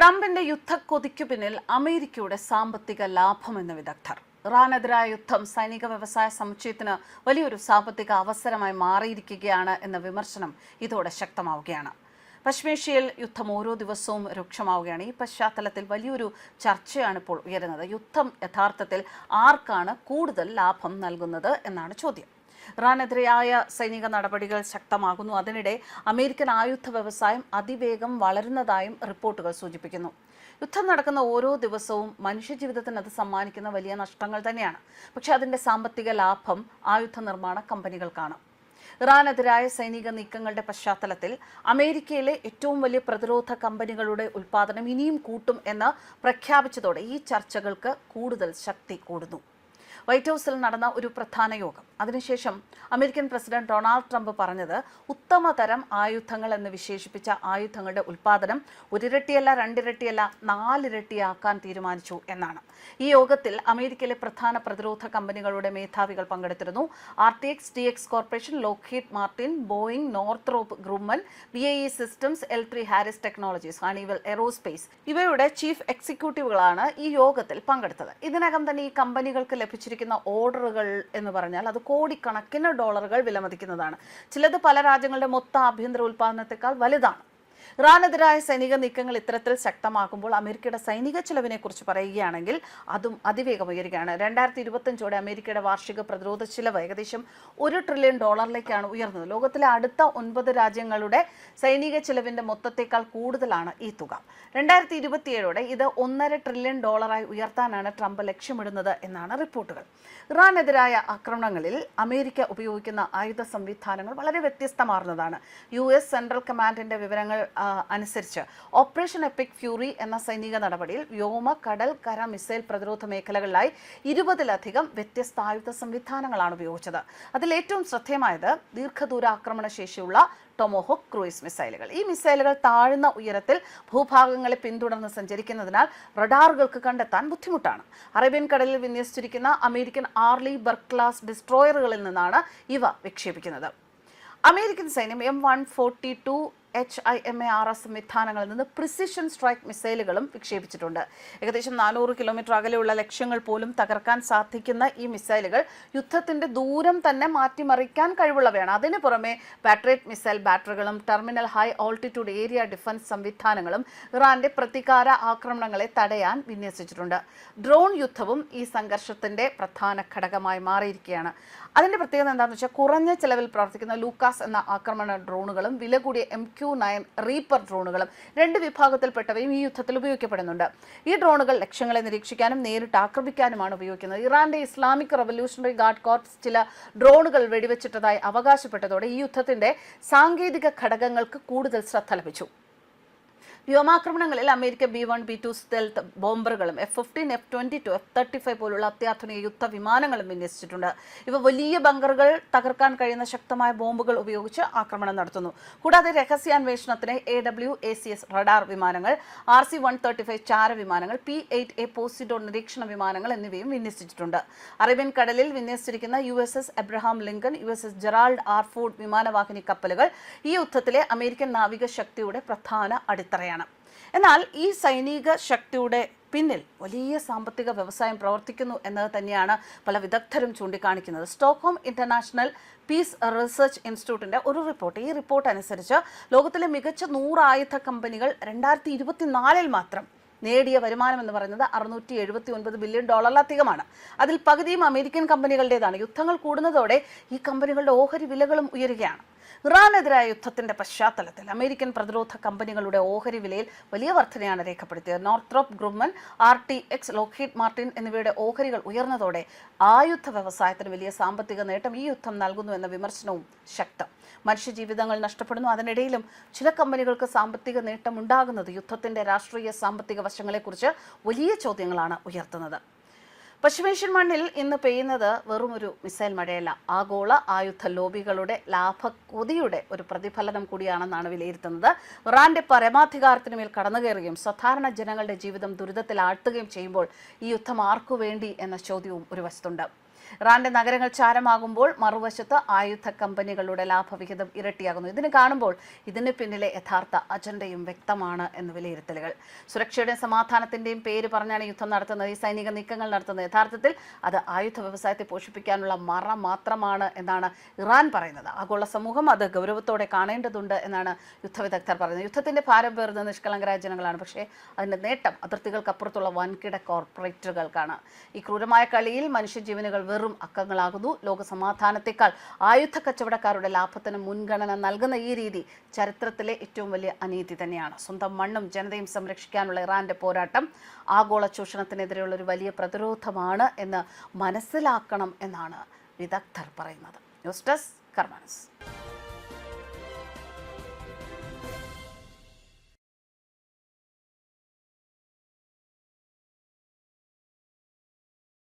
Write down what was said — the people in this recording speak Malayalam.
ട്രംപിന്റെ യുദ്ധക്കൊതിക്കു പിന്നിൽ അമേരിക്കയുടെ സാമ്പത്തിക ലാഭമെന്ന് വിദഗ്ധർ. ഇറാനെതിരായ യുദ്ധം സൈനിക വ്യവസായ സമുച്ചയത്തിന് വലിയൊരു സാമ്പത്തിക അവസരമായി മാറിയിരിക്കുകയാണ് എന്ന വിമർശനം ഇതോടെ ശക്തമാവുകയാണ്. പശ്ചിമേഷ്യയിൽ യുദ്ധം ഓരോ ദിവസവും രൂക്ഷമാവുകയാണ്. ഈ പശ്ചാത്തലത്തിൽ വലിയൊരു ചർച്ചയാണ് ഇപ്പോൾ ഉയരുന്നത്. യുദ്ധം യഥാർത്ഥത്തിൽ ആർക്കാണ് കൂടുതൽ ലാഭം നൽകുന്നത് എന്നാണ് ചോദ്യം. ഇറാനെതിരെയായ സൈനിക നടപടികൾ ശക്തമാകുന്നു. അതിനിടെ അമേരിക്കൻ ആയുധ വ്യവസായം അതിവേഗം വളരുന്നതായും റിപ്പോർട്ടുകൾ സൂചിപ്പിക്കുന്നു. യുദ്ധം നടക്കുന്ന ഓരോ ദിവസവും മനുഷ്യജീവിതത്തിന് അത് സമ്മാനിക്കുന്ന വലിയ നഷ്ടങ്ങൾ തന്നെയാണ്. പക്ഷേ അതിൻ്റെ സാമ്പത്തിക ലാഭം ആയുധ നിർമ്മാണ കമ്പനികൾക്കാണ്. ഇറാനെതിരായ സൈനിക നീക്കങ്ങളുടെ പശ്ചാത്തലത്തിൽ അമേരിക്കയിലെ ഏറ്റവും വലിയ പ്രതിരോധ കമ്പനികളുടെ ഉൽപ്പാദനം ഇനിയും കൂട്ടും എന്ന് പ്രഖ്യാപിച്ചതോടെ ഈ ചർച്ചകൾക്ക് കൂടുതൽ ശക്തി കൂടുന്നു. വൈറ്റ് ഹൗസിൽ നടന്ന ഒരു പ്രധാന യോഗം. അതിനുശേഷം അമേരിക്കൻ പ്രസിഡന്റ് ഡൊണാൾഡ് ട്രംപ് പറഞ്ഞത് ഉത്തമതരം ആയുധങ്ങൾ എന്ന് വിശേഷിപ്പിച്ച ആയുധങ്ങളുടെ ഉൽപ്പാദനം ഒരിരട്ടിയല്ല, രണ്ടിരട്ടിയല്ല, 4 ഇരട്ടിയാക്കാൻ തീരുമാനിച്ചു എന്നാണ്. ഈ യോഗത്തിൽ അമേരിക്കയിലെ പ്രധാന പ്രതിരോധ കമ്പനികളുടെ മേധാവികൾ പങ്കെടുത്തിരുന്നു. RTX, TX Corporation, Lockheed Martin, Boeing, Northrop Grumman, BAE Systems, L3 Harris Technologies, Honeywell Aerospace ഇവയുടെ ചീഫ് എക്സിക്യൂട്ടീവുകളാണ് ഈ യോഗത്തിൽ പങ്കെടുത്തത്. ഇതിനകം തന്നെ ഈ കമ്പനികൾക്ക് ലഭിച്ചിരിക്കുന്ന ഓർഡറുകൾ എന്ന് പറഞ്ഞാൽ അത് കോടിക്കണക്കിന് ഡോളറുകൾ വിലമതിക്കുന്നതാണ്. ചിലത് പല രാജ്യങ്ങളുടെ മൊത്ത ആഭ്യന്തര ഉൽപ്പാദനത്തെക്കാൾ വലുതാണ്. ഇറാനെതിരായ സൈനിക നീക്കങ്ങൾ ഇത്തരത്തിൽ ശക്തമാക്കുമ്പോൾ അമേരിക്കയുടെ സൈനിക ചെലവിനെ കുറിച്ച് പറയുകയാണെങ്കിൽ അതും അതിവേഗം ഉയരുകയാണ്. 2025 അമേരിക്കയുടെ വാർഷിക പ്രതിരോധ ചെലവ് ഏകദേശം $1 ട്രില്യൺ ഉയർന്നത്. ലോകത്തിലെ അടുത്ത 9 രാജ്യങ്ങളുടെ സൈനിക ചെലവിന്റെ മൊത്തത്തേക്കാൾ കൂടുതലാണ് ഈ തുക. 2027 ഇത് $1.5 ട്രില്യൺ ഉയർത്താനാണ് ട്രംപ് ലക്ഷ്യമിടുന്നത് എന്നാണ് റിപ്പോർട്ടുകൾ. ഇറാനെതിരായ ആക്രമണങ്ങളിൽ അമേരിക്ക ഉപയോഗിക്കുന്ന ആയുധ സംവിധാനങ്ങൾ വളരെ വ്യത്യസ്തമാർന്നതാണ്. US സെൻട്രൽ കമാൻഡിന്റെ വിവരങ്ങൾ അനുസരിച്ച് ഓപ്പറേഷൻ എപ്പിക് ഫ്യൂറി എന്ന സൈനിക നടപടിയിൽ വ്യോമ, കടൽ, കര, മിസൈൽ പ്രതിരോധ മേഖലകളിലായി 20ലധികം വ്യത്യസ്ത ആയുധ സംവിധാനങ്ങളാണ് ഉപയോഗിച്ചത്. അതിൽ ഏറ്റവും ശ്രദ്ധേയമായത് ദീർഘദൂര ആക്രമണ ശേഷിയുള്ള ടൊമോഹോക്ക് ക്രൂയിസ് മിസൈലുകൾ. ഈ മിസൈലുകൾ താഴ്ന്ന ഉയരത്തിൽ ഭൂഭാഗങ്ങളെ പിന്തുടർന്ന് സഞ്ചരിക്കുന്നതിനാൽ റഡാറുകൾക്ക് കണ്ടെത്താൻ ബുദ്ധിമുട്ടാണ്. അറേബ്യൻ കടലിൽ വിന്യസിച്ചിരിക്കുന്ന അമേരിക്കൻ ആർലി ബർക്ക് ക്ലാസ് ഡിസ്ട്രോയറുകളിൽ നിന്നാണ് ഇവ വിക്ഷേപിക്കുന്നത്. അമേരിക്കൻ സൈന്യം M142 HIMARS സംവിധാനങ്ങളിൽ നിന്ന് പ്രിസിഷൻ സ്ട്രൈക്ക് മിസൈലുകളും വിക്ഷേപിച്ചിട്ടുണ്ട്. ഏകദേശം 400 കിലോമീറ്റർ അകലെയുള്ള ലക്ഷ്യങ്ങൾ പോലും തകർക്കാൻ സാധിക്കുന്ന ഈ മിസൈലുകൾ യുദ്ധത്തിന്റെ ദൂരം തന്നെ മാറ്റിമറിക്കാൻ കഴിവുള്ളവയാണ്. അതിനു പുറമെ പാട്രിയറ്റ് മിസൈൽ ബാറ്ററികളും terminal high altitude area defence സംവിധാനങ്ങളും ഇറാന്റെ പ്രതികാര ആക്രമണങ്ങളെ തടയാൻ വിന്യസിച്ചിട്ടുണ്ട്. ഡ്രോൺ യുദ്ധവും ഈ സംഘർഷത്തിന്റെ പ്രധാന ഘടകമായി മാറിയിരിക്കുകയാണ്. അതിന്റെ പ്രത്യേകത എന്താണെന്ന് വെച്ചാൽ കുറഞ്ഞ ചെലവിൽ പ്രവർത്തിക്കുന്ന ലൂക്കാസ് എന്ന ആക്രമണ ഡ്രോണുകളും വില കൂടിയ MQ-9 റീപ്പർ ഡ്രോണുകളും 2 വിഭാഗത്തിൽപ്പെട്ടവയും ഈ യുദ്ധത്തിൽ ഉപയോഗിക്കപ്പെടുന്നുണ്ട്. ഈ ഡ്രോണുകൾ ലക്ഷ്യങ്ങളെ നിരീക്ഷിക്കാനും നേരിട്ട് ആക്രമിക്കാനുമാണ് ഉപയോഗിക്കുന്നത്. ഇറാന്റെ ഇസ്ലാമിക് റവല്യൂഷണറി ഗാർഡ് കോർപ്സ് ചില ഡ്രോണുകൾ വെടിവെച്ചിട്ടതായി അവകാശപ്പെട്ടതോടെ ഈ യുദ്ധത്തിന്റെ സാങ്കേതിക ഘടകങ്ങൾക്ക് കൂടുതൽ ശ്രദ്ധ ലഭിച്ചു. വ്യോമാക്രമണങ്ങളിൽ America B-1, B-2 stealth ബോംബറുകളും F-15, F-22, F-35 പോലുള്ള അത്യാധുനിക യുദ്ധവിമാനങ്ങളും വിന്യസിച്ചിട്ടുണ്ട്. ഇവ വലിയ ബങ്കറുകൾ തകർക്കാൻ കഴിയുന്ന ശക്തമായ ബോംബുകൾ ഉപയോഗിച്ച് ആക്രമണം നടത്തുന്നു. കൂടാതെ രഹസ്യാന്വേഷണത്തിന് AWACS റഡാർ വിമാനങ്ങൾ, RC-135 ചാര വിമാനങ്ങൾ, P-8A പോസിഡോൺ നിരീക്ഷണ വിമാനങ്ങൾ എന്നിവയും വിന്യസിച്ചിട്ടുണ്ട്. അറേബ്യൻ കടലിൽ വിന്യസിച്ചിരിക്കുന്ന USS Abraham Lincoln, USS Gerald R Ford വിമാനവാഹിനി കപ്പലുകൾ ഈ യുദ്ധത്തിലെ അമേരിക്കൻ നാവിക ശക്തിയുടെ പ്രധാന അടിത്തറയാണ്. എന്നാൽ ഈ സൈനിക ശക്തിയുടെ പിന്നിൽ വലിയ സാമ്പത്തിക വ്യവസായം പ്രവർത്തിക്കുന്നു എന്നത് തന്നെയാണ് പല വിദഗ്ധരും ചൂണ്ടിക്കാണിക്കുന്നത്. സ്റ്റോക്ക്ഹോം ഇന്റർനാഷണൽ പീസ് റിസർച്ച് ഇൻസ്റ്റിറ്റ്യൂട്ടിന്റെ ഒരു റിപ്പോർട്ട്. ഈ റിപ്പോർട്ട് അനുസരിച്ച് ലോകത്തിലെ മികച്ച 100 ആയുധ കമ്പനികൾ 2024 മാത്രം നേടിയ വരുമാനം എന്ന് പറയുന്നത് $679 ബില്യൺ അതിൽ പകുതിയും അമേരിക്കൻ കമ്പനികളുടേതാണ്. യുദ്ധങ്ങൾ കൂടുന്നതോടെ ഈ കമ്പനികളുടെ ഓഹരി വിലകളും ഉയരുകയാണ്. ഇറാനെതിരായ യുദ്ധത്തിന്റെ പശ്ചാത്തലത്തിൽ അമേരിക്കൻ പ്രതിരോധ കമ്പനികളുടെ ഓഹരി വിലയിൽ വലിയ വർധനയാണ് രേഖപ്പെടുത്തിയത്. Northrop Grumman, RTX, Lockheed Martin എന്നിവയുടെ ഓഹരികൾ ഉയർന്നതോടെ ആയുധ വ്യവസായത്തിന് വലിയ സാമ്പത്തിക നേട്ടം ഈ യുദ്ധം നൽകുന്നു എന്ന വിമർശനവും ശക്തം. മനുഷ്യജീവിതങ്ങൾ നഷ്ടപ്പെടുന്നു. അതിനിടയിലും ചില കമ്പനികൾക്ക് സാമ്പത്തിക നേട്ടം ഉണ്ടാകുന്നത് യുദ്ധത്തിന്റെ രാഷ്ട്രീയ സാമ്പത്തിക വശങ്ങളെക്കുറിച്ച് വലിയ ചോദ്യങ്ങളാണ് ഉയർത്തുന്നത്. പശ്ചിമേഷ്യൻ മണ്ണിൽ ഇന്ന് പെയ്യുന്നത് വെറുമൊരു മിസൈൽ മഴയല്ല, ആഗോള ആയുധ ലോബികളുടെ ലാഭക്കൊതിയുടെ ഒരു പ്രതിഫലനം കൂടിയാണെന്നാണ് വിലയിരുത്തുന്നത്. ഇറാന്റെ പരമാധികാരത്തിന് മേൽ കടന്നുകയറുകയും സാധാരണ ജനങ്ങളുടെ ജീവിതം ദുരിതത്തിലാഴ്ത്തുകയും ചെയ്യുമ്പോൾ ഈ യുദ്ധം ആർക്കു വേണ്ടി എന്ന ചോദ്യവും ഒരു വശത്തുണ്ട്. ഇറാന്റെ നഗരങ്ങൾ ചാരമാകുമ്പോൾ മറുവശത്ത് ആയുധ കമ്പനികളുടെ ലാഭവിഹിതം ഇരട്ടിയാകുന്നു. ഇതിന് കാണുമ്പോൾ ഇതിന് പിന്നിലെ യഥാർത്ഥ അജണ്ടയും വ്യക്തമാണ് എന്ന് വിലയിരുത്തലുകൾ. സുരക്ഷയുടെയും സമാധാനത്തിന്റെയും പേര് പറഞ്ഞാണ് യുദ്ധം നടത്തുന്നത്, ഈ സൈനിക നീക്കങ്ങൾ നടത്തുന്നത്. യഥാർത്ഥത്തിൽ അത് ആയുധ വ്യവസായത്തെ പോഷിപ്പിക്കാനുള്ള മറ മാത്രമാണ് എന്നാണ് ഇറാൻ പറയുന്നത്. ആഗോള സമൂഹം അത് ഗൗരവത്തോടെ കാണേണ്ടതുണ്ട് എന്നാണ് യുദ്ധവിദഗ്ധർ പറയുന്നത്. യുദ്ധത്തിന്റെ ഭാരം പേറുന്ന നിഷ്കളങ്കരായ ജനങ്ങളാണ്, പക്ഷേ അതിന്റെ നേട്ടം അതിർത്തികൾക്കപ്പുറത്തുള്ള വൻകിട കോർപ്പറേറ്റുകൾക്കാണ്. ഈ ക്രൂരമായ കളിയിൽ മനുഷ്യജീവനുകൾ വെറും അക്കങ്ങളാകുന്നു. ലോക സമാധാനത്തെക്കാൾ ആയുധ കച്ചവടക്കാരുടെ ലാഭത്തിന് മുൻഗണന നൽകുന്ന ഈ രീതി ചരിത്രത്തിലെ ഏറ്റവും വലിയ അനീതി തന്നെയാണ്. സ്വന്തം മണ്ണും ജനതയും സംരക്ഷിക്കാനുള്ള ഇറാന്റെ പോരാട്ടം ആഗോള ചൂഷണത്തിനെതിരെയുള്ള ഒരു വലിയ പ്രതിരോധമാണ് എന്ന് മനസ്സിലാക്കണം എന്നാണ് വിദഗ്ധർ പറയുന്നത്. ന്യൂസ് ഡെസ്ക് കർമ്മ ന്യൂസ്.